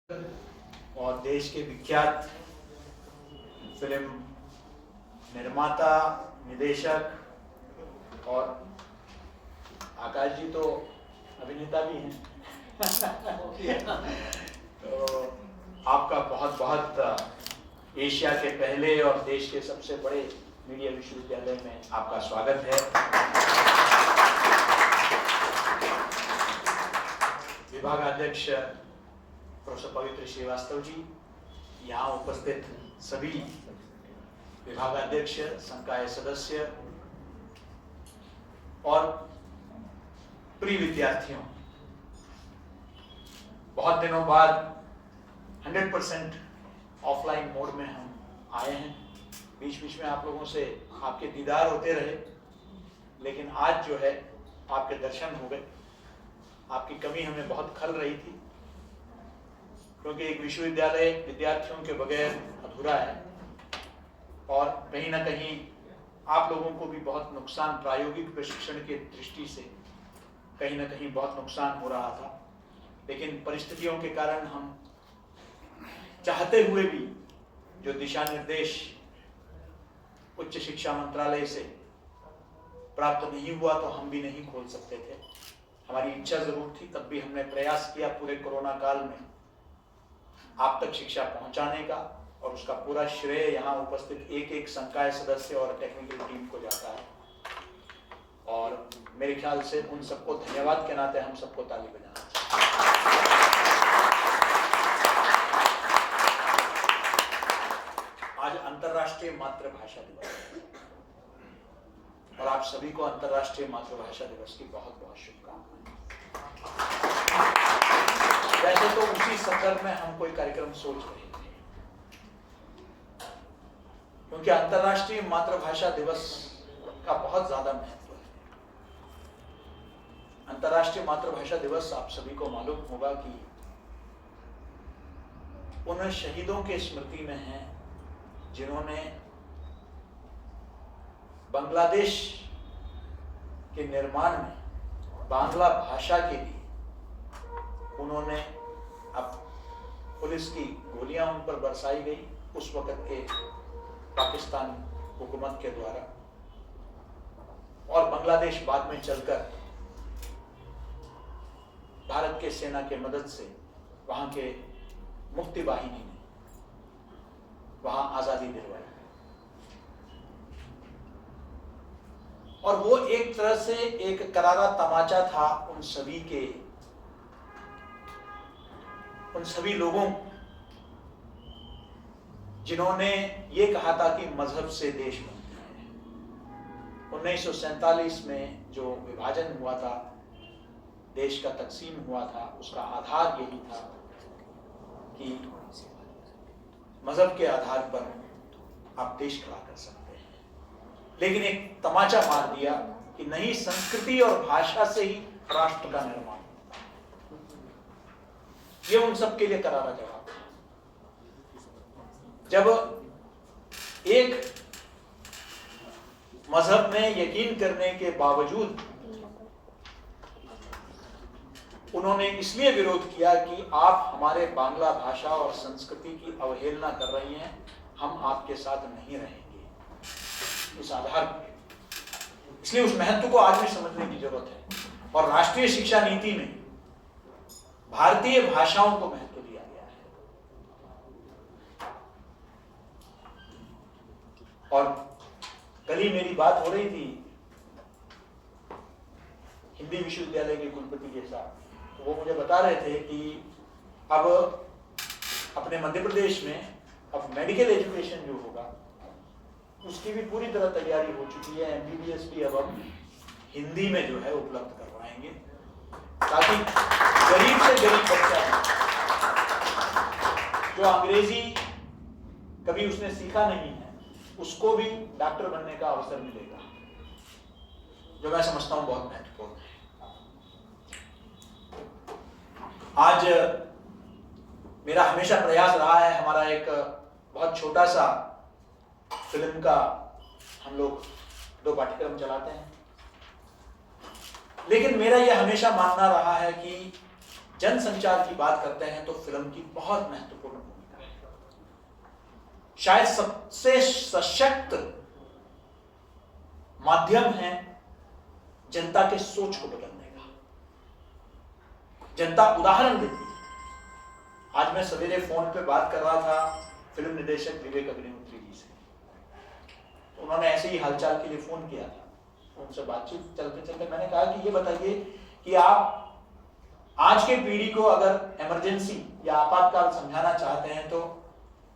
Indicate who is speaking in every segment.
Speaker 1: और देश के विख्यात फिल्म निर्माता, निदेशक और आकाश जी तो अभिनेता भी हैं। तो आपका बहुत बहुत एशिया के पहले और देश के सबसे बड़े मीडिया विश्वविद्यालय में आपका स्वागत है। विभागाध्यक्ष प्रोफेसर पवित्र श्रीवास्तव जी, यहाँ उपस्थित सभी विभागाध्यक्ष, संकाय सदस्य और प्रिय विद्यार्थियों, बहुत दिनों बाद 100% ऑफलाइन मोड में हम आए हैं। बीच बीच में आप लोगों से आपके दीदार होते रहे, लेकिन आज जो है आपके दर्शन हो गए। आपकी कमी हमें बहुत खल रही थी, क्योंकि एक विश्वविद्यालय विद्यार्थियों के बगैर अधूरा है और कहीं ना कहीं आप लोगों को भी बहुत नुकसान, प्रायोगिक प्रशिक्षण के दृष्टि से कहीं ना कहीं बहुत नुकसान हो रहा था। लेकिन परिस्थितियों के कारण हम चाहते हुए भी जो दिशा निर्देश उच्च शिक्षा मंत्रालय से प्राप्त नहीं हुआ, तो हम भी नहीं खोल सकते थे। हमारी इच्छा जरूर थी, तब भी हमने प्रयास किया पूरे कोरोना काल में आप तक शिक्षा पहुंचाने का, और उसका पूरा श्रेय यहाँ उपस्थित एक एक संकाय सदस्य और टेक्निकल टीम को जाता है। और मेरे ख्याल से उन सबको धन्यवाद के नाते हम सबको ताली बजाना चाहिए। आज अंतर्राष्ट्रीय मातृभाषा दिवस है और आप सभी को अंतर्राष्ट्रीय मातृभाषा दिवस की बहुत बहुत शुभकामनाएं। वैसे तो उसी संदर्भ में हम कोई कार्यक्रम सोच रहे थे, क्योंकि अंतर्राष्ट्रीय मातृभाषा दिवस का बहुत ज्यादा महत्व है। अंतर्राष्ट्रीय मातृभाषा दिवस आप सभी को मालूम होगा कि उन शहीदों के स्मृति में है जिन्होंने बांग्लादेश के निर्माण में बांग्ला भाषा के लिए उन्होंने, अब पुलिस की गोलियां उन पर बरसाई गई उस वक्त के पाकिस्तान हुकूमत के द्वारा, और बांग्लादेश बाद में चलकर भारत के सेना के मदद से वहां के मुक्ति वाहिनी ने वहां आजादी दिलवाई। और वो एक तरह से एक करारा तमाचा था उन सभी लोगों, जिन्होंने ये कहा था कि मजहब से देश बनता है। 1947 में जो विभाजन हुआ था, देश का तकसीम हुआ था, उसका आधार यही था कि मजहब के आधार पर आप देश खड़ा कर सकते हैं। लेकिन एक तमाचा मार दिया कि नहीं, संस्कृति और भाषा से ही राष्ट्र का निर्माण होता है। ये उन सब के लिए करारा जवाब था। जब एक मजहब में यकीन करने के बावजूद उन्होंने इसलिए विरोध किया कि आप हमारे बांग्ला भाषा और संस्कृति की अवहेलना कर रही हैं, हम आपके साथ नहीं रहेंगे इस आधार पर। इसलिए उस महत्व को आज भी समझने की जरूरत है। और राष्ट्रीय शिक्षा नीति में भारतीय भाषाओं को महत्व दिया गया है। और कल ही मेरी बात हो रही थी हिंदी विश्वविद्यालय के कुलपति के साथ, तो वो मुझे बता रहे थे कि अब अपने मध्य प्रदेश में अब मेडिकल एजुकेशन जो होगा उसकी भी पूरी तरह तैयारी हो चुकी है। MBBS भी अब हम हिंदी में जो है उपलब्ध करवाएंगे, ताकि गरीब से गरीब बच्चा जो अंग्रेजी कभी उसने सीखा नहीं है, उसको भी डॉक्टर बनने का अवसर मिलेगा, जो मैं समझता हूं बहुत महत्वपूर्ण है। आज मेरा हमेशा प्रयास रहा है, हमारा एक बहुत छोटा सा फिल्म का हम लोग 2 पाठ्यक्रम चलाते हैं, लेकिन मेरा यह हमेशा मानना रहा है कि जनसंचार की बात करते हैं तो फिल्म की बहुत महत्वपूर्ण भूमिका है। शायद सबसे सशक्त माध्यम है जनता के सोच को बदलने का। जनता उदाहरण देती है। आज मैं सवेरे फोन पे बात कर रहा था फिल्म निदेशक विवेक अग्निहोत्री जी से, तो उन्होंने ऐसे ही हालचाल के लिए फोन किया था। उनसे बातचीत चलते चलते मैंने कहा कि ये बताइए कि आप आज के पीढ़ी को अगर इमरजेंसी या आपातकाल समझाना चाहते हैं तो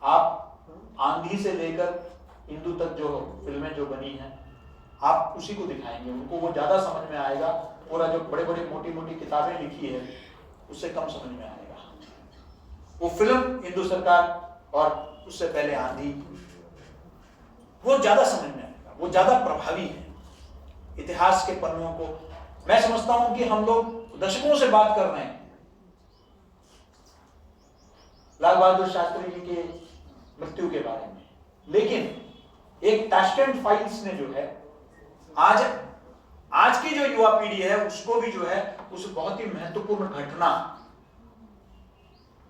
Speaker 1: आप आंधी से लेकर इंदु तक जो फिल्में जो बनी हैं आप उसी को दिखाएंगे, उनको वो ज्यादा समझ में आएगा। पूरा जो बड़े बड़े मोटी मोटी किताबें लिखी है उससे कम समझ में आएगा। वो फिल्म इंदु सरकार और उससे पहले आंधी वो ज्यादा समझ में आएगा, वो ज्यादा प्रभावी है। इतिहास के पन्नों को मैं समझता हूं कि हम लोग दशकों से बात कर रहे हैं लाल बहादुर शास्त्री जी के मृत्यु के बारे में, लेकिन एक ताशकंद फाइल्स ने जो है आज की जो युवा पीढ़ी है उसको भी जो है उस बहुत ही महत्वपूर्ण घटना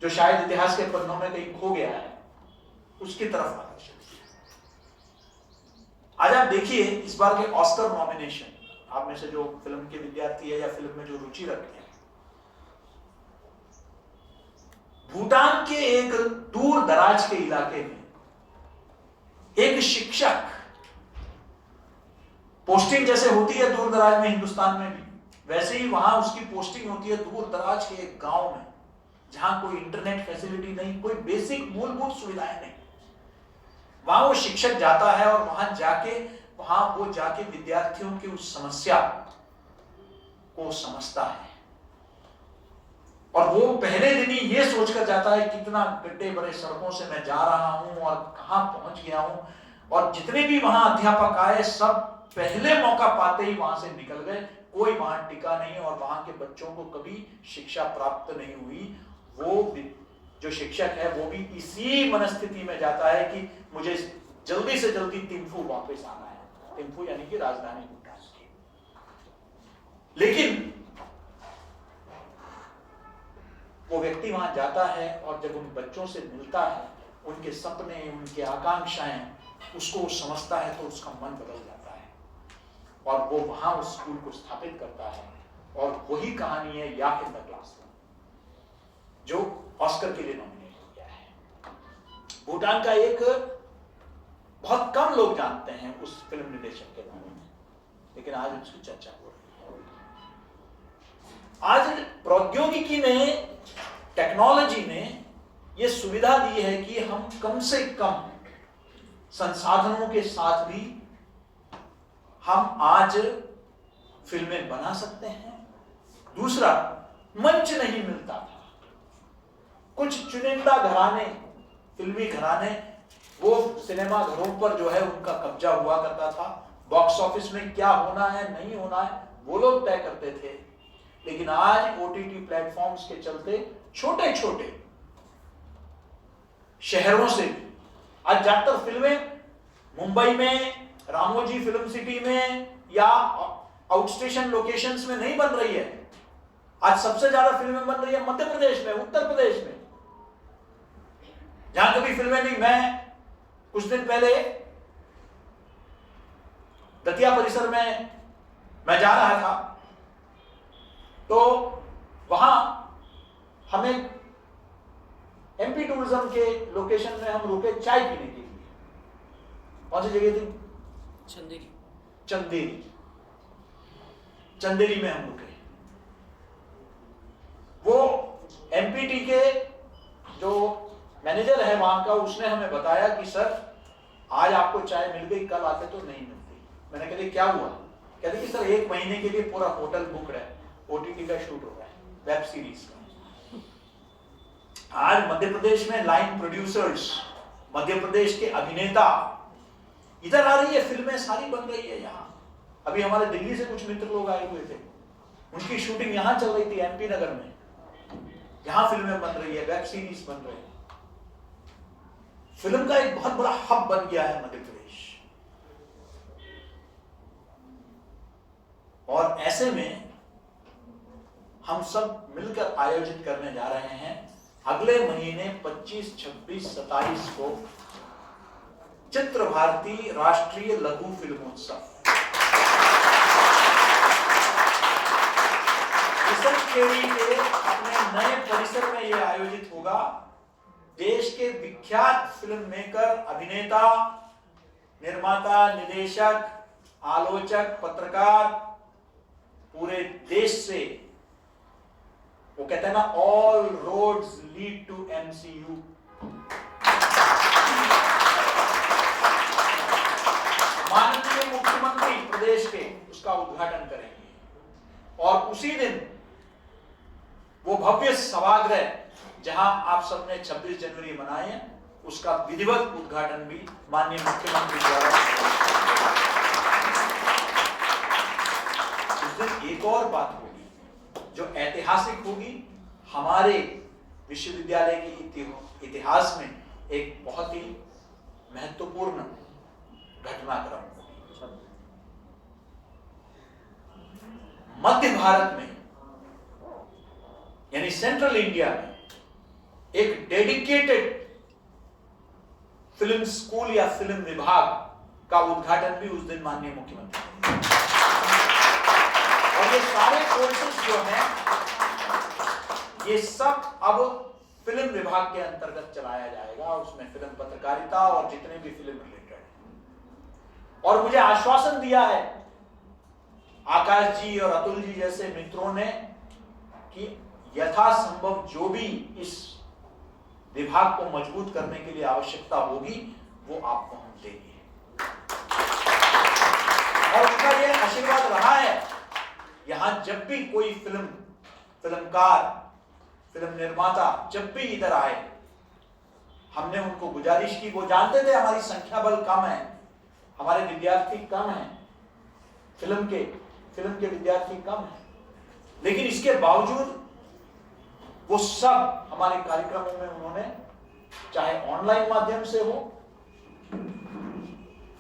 Speaker 1: जो शायद इतिहास के पन्नों में कहीं खो गया है उसकी तरफ आकर्षित। आज आप देखिए इस बार के ऑस्कर नॉमिनेशन, आप में से जो फिल्म के विद्यार्थी है या फिल्म में जो रुचि रखते हैं, भूटान के एक दूर दराज के इलाके में एक शिक्षक, पोस्टिंग जैसे होती है दूर दराज में हिंदुस्तान में भी, वैसे ही वहां उसकी पोस्टिंग होती है दूर दराज के एक गांव में जहां कोई इंटरनेट फैसिलिटी नहीं, कोई बेसिक मूलभूत सुविधाएं नहीं। वहां वो शिक्षक जाता है और वहां वो जाके विद्यार्थियों की उस समस्या को समझता है और वो पहले दिन ही ये सोचकर जाता है कितना गड्ढे भरे सड़कों से मैं जा रहा हूं और कहां पहुंच गया हूं, और जितने भी वहां अध्यापक आए सब पहले मौका पाते ही वहां से निकल गए, कोई वहां टिका नहीं और वहां के बच्चों को कभी शिक्षा प्राप्त नहीं हुई। वो जो शिक्षक है वो भी इसी मनस्थिति में जाता है कि मुझे जल्दी से जल्दी थिम्फू वापस आना है, थिम्फू यानी कि राजधानी भूटान की। लेकिन वो व्यक्ति वहां जाता है और जब उन बच्चों से मिलता है, उनके सपने, उनके आकांक्षाएं, उसको वो समझता है तो उसका मन बदल जाता है और वो वहां उस स्कूल को स्थापित करता है। और वही कहानी है या इन द क्लासरूम जो ऑस्कर के लिए नॉमिनेट हो गया है। भूटान का एक बहुत कम लोग जानते हैं उस फिल्म निदेशक के बारे में, लेकिन आज उसकी चर्चा हो रही है। आज प्रौद्योगिकी ने, टेक्नोलॉजी ने यह सुविधा दी है कि हम कम से कम संसाधनों के साथ भी हम आज फिल्में बना सकते हैं। दूसरा, मंच नहीं मिलता था। कुछ चुनिंदा घराने, फिल्मी घराने, वो सिनेमा घरों पर जो है उनका कब्जा हुआ करता था। बॉक्स ऑफिस में क्या होना है नहीं होना है वो लोग तय करते थे। लेकिन आज ओटीटी प्लेटफॉर्म्स के चलते छोटे छोटे शहरों से आज ज्यादातर फिल्में मुंबई में, रामोजी फिल्म सिटी में या आउटस्टेशन लोकेशंस में नहीं बन रही है। आज सबसे ज्यादा फिल्में बन रही है मध्य प्रदेश में, उत्तर प्रदेश में, जहां कभी फिल्में नहीं। मैं कुछ दिन पहले दतिया परिसर में मैं जा रहा था तो वहां हमें एमपी टूरिज्म के लोकेशन में हम रुके चाय पीने के लिए। कौन सी जगह थी?
Speaker 2: चंदेरी।
Speaker 1: चंदेरी में हम रुके। वो एमपीटी के जो मैनेजर है वहां का, उसने हमें बताया कि सर आज आपको चाय मिल गई, कल आते तो नहीं मिलती। मैंने कहा क्या हुआ? कहते कि सर 1 महीने के लिए पूरा होटल बुक है, ओटीटी का शूट हो रहा है, वेब सीरीज का। आज मध्य प्रदेश में लाइन प्रोड्यूसर्स, मध्य प्रदेश के अभिनेता इधर आ रही है, फिल्में सारी बन रही है यहाँ। अभी हमारे दिल्ली से कुछ मित्र लोग आए हुए थे, उनकी शूटिंग यहाँ चल रही थी एमपी नगर में। यहाँ फिल्में बन रही है, वेब सीरीज बन रही है। फिल्म का एक बहुत बड़ा हब बन गया है मध्य प्रदेश। और ऐसे में हम सब मिलकर आयोजित करने जा रहे हैं अगले महीने 25, 26, 27 को चित्र भारती राष्ट्रीय लघु फिल्मोत्सव। खेड़ी के अपने नए परिसर में यह आयोजित होगा। देश के विख्यात फिल्म मेकर, अभिनेता, निर्माता, निदेशक, आलोचक, पत्रकार पूरे देश से, वो कहते हैं ना, all roads lead to MCU। माननीय मुख्यमंत्री प्रदेश के उसका उद्घाटन करेंगे और उसी दिन वो भव्य सभागृह जहां आप सबने 26 जनवरी मनाए, उसका विधिवत उद्घाटन भी माननीय मुख्यमंत्री द्वारा। उस दिन एक और बात होगी जो ऐतिहासिक होगी, हमारे विश्वविद्यालय के इतिहास में एक बहुत ही महत्वपूर्ण घटनाक्रम होगी। मध्य भारत में यानी सेंट्रल इंडिया में एक डेडिकेटेड फिल्म स्कूल या फिल्म विभाग का उद्घाटन भी उस दिन माननीय मुख्यमंत्री। और ये सारे कोर्सेज जो हैं ये सब अब फिल्म विभाग के अंतर्गत चलाया जाएगा। उसमें फिल्म पत्रकारिता और जितने भी फिल्म रिलेटेड है। और मुझे आश्वासन दिया है आकाश जी और अतुल जी जैसे मित्रों ने कि यथासंभव जो भी इस विभाग को मजबूत करने के लिए आवश्यकता होगी वो आपको हम देंगे। और उनका यह आशीर्वाद रहा है, यहां जब भी कोई फिल्मकार, फिल्म निर्माता जब भी इधर आए, हमने उनको गुजारिश की। वो जानते थे हमारी संख्या बल कम है, हमारे विद्यार्थी कम हैं, फिल्म के विद्यार्थी कम हैं, लेकिन इसके बावजूद वो सब हमारे कार्यक्रमों में उन्होंने, चाहे ऑनलाइन माध्यम से हो,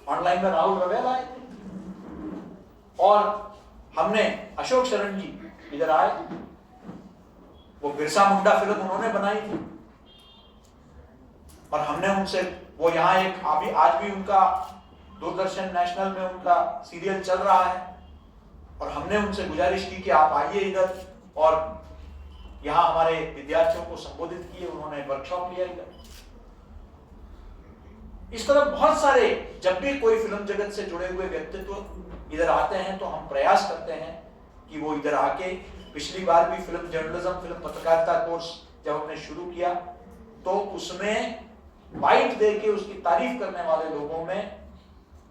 Speaker 1: ऑनलाइन में राहुल रवेल आए थे और हमने अशोक शरण जी इधर आए, वो बिरसा मुंडा फिल्म उन्होंने बनाई थी और हमने उनसे, वो यहाँ एक अभी आज भी उनका दूरदर्शन नेशनल में उनका सीरियल चल रहा है और हमने उनसे गुजारिश की कि आप आइए इधर और यहाँ हमारे विद्यार्थियों को संबोधित किए। उन्होंने वर्कशॉप लिया इधर। इस तरह बहुत सारे, जब भी कोई फिल्म जगत से जुड़े हुए व्यक्तित्व इधर आते हैं तो हम प्रयास करते हैं कि वो इधर आके, पिछली बार भी फिल्म जर्नलिज्म, फिल्म पत्रकारिता कोर्स जब हमने शुरू किया तो उसमें बाइट देके उसकी तारीफ करने वाले लोगों में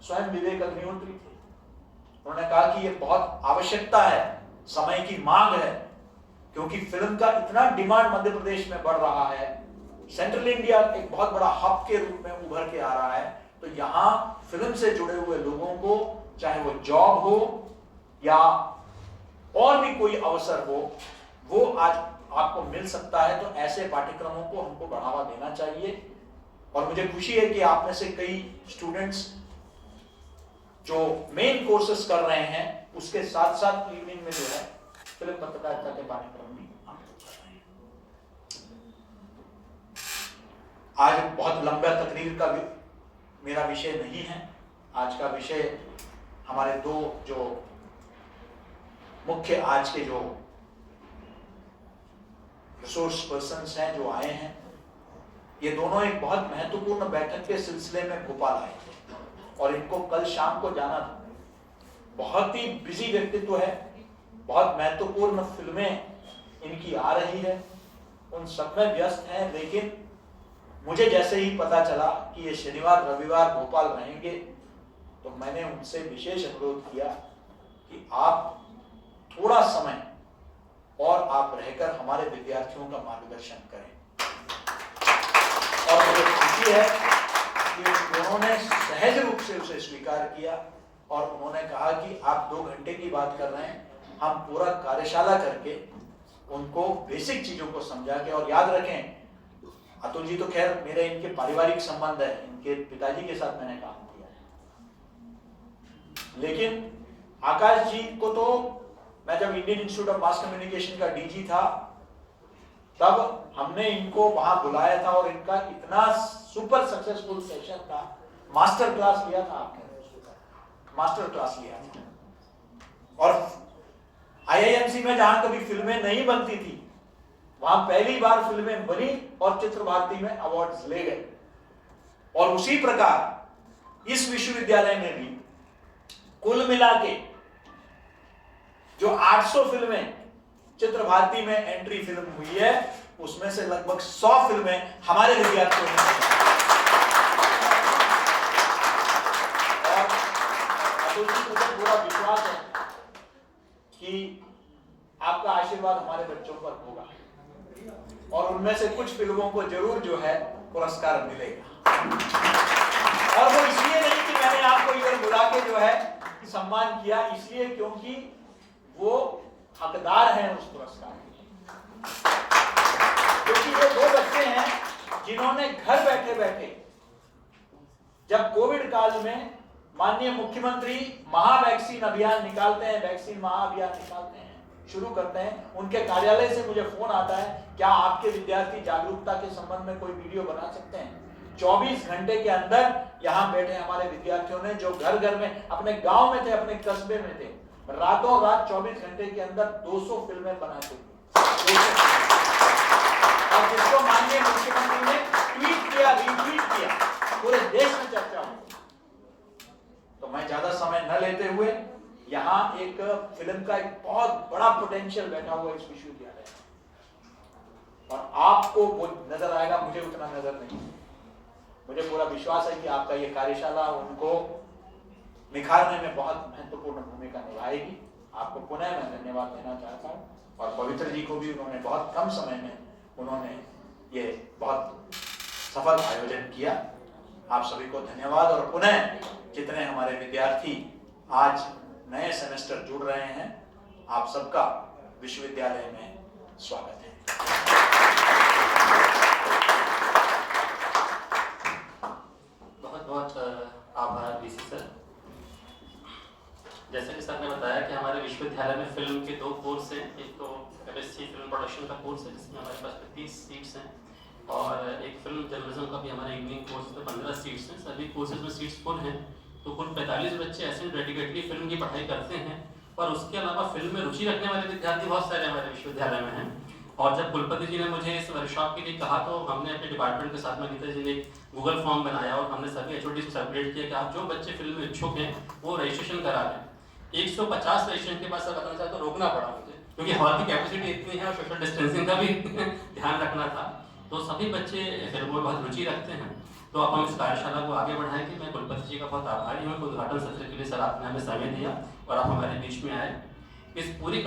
Speaker 1: स्वयं विवेक अग्निहोत्री थे। उन्होंने कहा कि ये बहुत आवश्यकता है, समय की मांग है, क्योंकि फिल्म का इतना डिमांड मध्य प्रदेश में बढ़ रहा है। सेंट्रल इंडिया एक बहुत बड़ा हब के रूप में उभर के आ रहा है, तो यहाँ फिल्म से जुड़े हुए लोगों को, चाहे वो जॉब हो या और भी कोई अवसर हो, वो आज आपको मिल सकता है। तो ऐसे पाठ्यक्रमों को हमको बढ़ावा देना चाहिए। और मुझे खुशी है कि आप में से कई स्टूडेंट्स जो मेन कोर्सेस कर रहे हैं उसके साथ साथ इवनिंग में जो है फिल्म पत्रकारिता के पाठ्यक्रम भी हम कर रहे हैं। आज बहुत लंबा तकरीर का मेरा विषय नहीं है। आज का विषय हमारे दो जो मुख्य आज के जो रिसोर्स पर्सन्स हैं जो आए हैं, ये दोनों एक बहुत महत्वपूर्ण बैठक के सिलसिले में भोपाल आए थे और इनको कल शाम को जाना था। बहुत ही बिजी व्यक्तित्व है, बहुत महत्वपूर्ण फिल्में इनकी आ रही है, उन सब में व्यस्त हैं। लेकिन मुझे जैसे ही पता चला कि ये शनिवार रविवार भोपाल रहेंगे तो मैंने उनसे विशेष अनुरोध किया कि आप थोड़ा समय और आप रहकर हमारे विद्यार्थियों का मार्गदर्शन करें। और मुझे खुशी है कि उन्होंने सहज रूप से उसे स्वीकार किया और उन्होंने कहा कि आप 2 घंटे की बात कर रहे हैं, हम पूरा कार्यशाला करके उनको बेसिक चीजों को समझा के। और याद रखें, अतुल जी तो खैर मेरे इनके पारिवारिक संबंध है, इनके पिताजी के साथ मैंने काम किया है, लेकिन आकाश जी को तो मैं जब Indian institute of mass communication का डीजी था तब हमने इनको वहां बुलाया था और इनका इतना सुपर सक्सेसफुल सेशन था, मास्टर क्लास लिया था आपने, मास्टर क्लास लिया था। और आईआईएमसी में जहां कभी फिल्में नहीं बनती थी वहां पहली बार फिल्में बनी और चित्र भारती में अवार्ड्स ले गए। और उसी प्रकार इस विश्वविद्यालय में भी कुल मिला के जो 800 फिल्में चित्र भारती में एंट्री फिल्म हुई है उसमें से लगभग 100 फिल्में हमारे विद्यार्थियों ने और अतुल जी मुझे पूरा विश्वास है कि आपका आशीर्वाद हमारे बच्चों पर होगा और उनमें से कुछ फिल्मों को जरूर जो है पुरस्कार मिलेगा। और वो इसलिए नहीं कि मैंने आपको इधर बुला के जो है सम्मान किया, इसलिए क्योंकि वो हकदार हैं उस पुरस्कार के। क्योंकि वो दो बच्चे हैं जिन्होंने घर बैठे बैठे जब कोविड काल में माननीय मुख्यमंत्री महावैक्सीन अभियान निकालते हैं, वैक्सीन महाअभियान निकालते हैं, शुरू करते हैं, उनके कार्यालय से मुझे फोन आता है क्या आपके विद्यार्थी जागरूकता के संबंध में कोई वीडियो बना सकते हैं। 24 घंटे के अंदर यहाँ बैठे हमारे विद्यार्थियों ने जो घर घर में अपने गांव में थे, अपने कस्बे में थे, रातों रात 24 घंटे के अंदर 200 फिल्में बना चुकी और जिसको माननीय मुख्यमंत्री ने ट्वीट किया, रीट्वीट किया, पूरे देश में चर्चा हुई। तो मैं ज्यादा समय न लेते हुए यहाँ एक फिल्म का एक बहुत बड़ा पोटेंशियल बैठा हुआ इस विश्वविद्यालय और आपको वो नजर आएगा, मुझे उतना नजर नहीं। मुझे पूरा विश्वास है कि आपका ये कार्यशाला उनको निखारने में बहुत महत्वपूर्ण भूमिका निभाएगी। आपको पुनः मैं धन्यवाद देना चाहता हूँ और पवित्र जी को भी उन्होंने बहुत कम समय में उन्होंने ये बहुत सफल आयोजन किया। आप सभी को धन्यवाद और पुनः जितने हमारे विद्यार्थी आज नए सेमेस्टर जुड़ रहे हैं आप सबका विश्वविद्यालय में स्वागत है।
Speaker 2: बहुत बहुत आभार वीसी सर। जैसे कि सर ने बताया कि हमारे विश्वविद्यालय में फिल्म के 2 कोर्स हैं। एक तो एमएससी फिल्म प्रोडक्शन का कोर्स है जिसमें हमारे पास 30 सीट्स हैं और एक फिल्म जर्नलिज्म का भी हमारा इवनिंग कोर्स में 15 सीट्स हैं। सभी कोर्सेज में सीट्स फुल हैं, तो कुल 45 बच्चे ऐसे डेडिकेटली फिल्म की पढ़ाई करते हैं। और उसके अलावा फिल्म में रुचि रखने वाले विद्यार्थी बहुत सारे हमारे विश्वविद्यालय में हैं। और जब कुलपति जी ने मुझे इस वर्कशॉप के लिए कहा तो हमने अपने डिपार्टमेंट के साथ में गीता जी ने एक गूगल फॉर्म बनाया और हमने सभी एचओडी को सर्कुलेट किया कि आप जो बच्चे फिल्म में इच्छुक हैं वो रजिस्ट्रेशन करा लें। 150 रजिस्ट्रेशन के बाद सर बताना चाहता तो रोकना पड़ा मुझे क्योंकि हॉल की कैपेसिटी इतनी है और सोशल डिस्टेंसिंग का भी ध्यान रखना था। तो सभी बच्चे फिल्मों में बहुत रुचि रखते हैं, तो अब हम इस कार्यशाला को आगे बढ़ाएंगे। मैं कुलपति जी का बहुत आभारी हूँ। उद्घाटन सत्र के लिए सर आपने हमें समय दिया और आप हमारे बीच में आए। इस पूरी